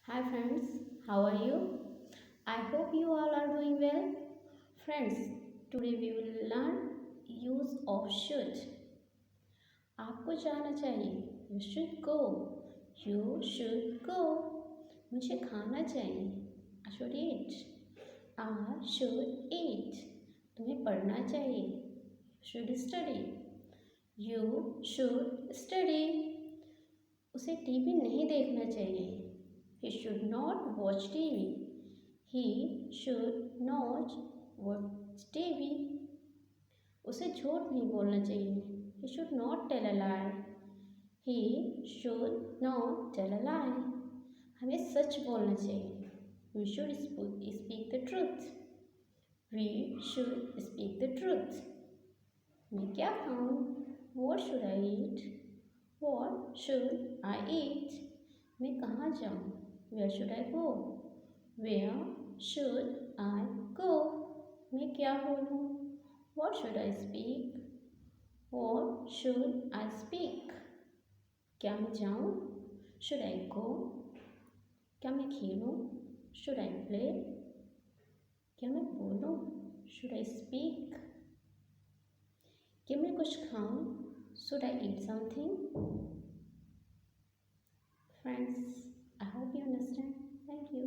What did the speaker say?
Hi friends, how are you? I hope you all are doing well. Friends, today we will learn use of should. आपको जाना चाहिए. You should go. You should go. मुझे खाना चाहिए. I should eat. I should eat. तुम्हें पढ़ना चाहिए. You should study. You should study. उसे टीवी नहीं देखना चाहिए. He should not watch TV. He should not watch TV. उसे झूठ नहीं बोलना चाहिए. He should not tell a lie. He should not tell a lie. हमें सच बोलना चाहिए. We should speak the truth. We should speak the truth. मैं क्या खाऊं? What should I eat? What should I eat? मैं कहाँ जाऊँ? Where should I go? Where should I go? मैं क्या बोलूँ? What should I speak? What should I speak? क्या मैं जाऊँ? Should I go? क्या मैं खेलूँ? Should I play? क्या मैं बोलूँ? Should I speak? क्या मैं कुछ खाऊँ? Should I eat something? Friends, I hope you understand. Thank you.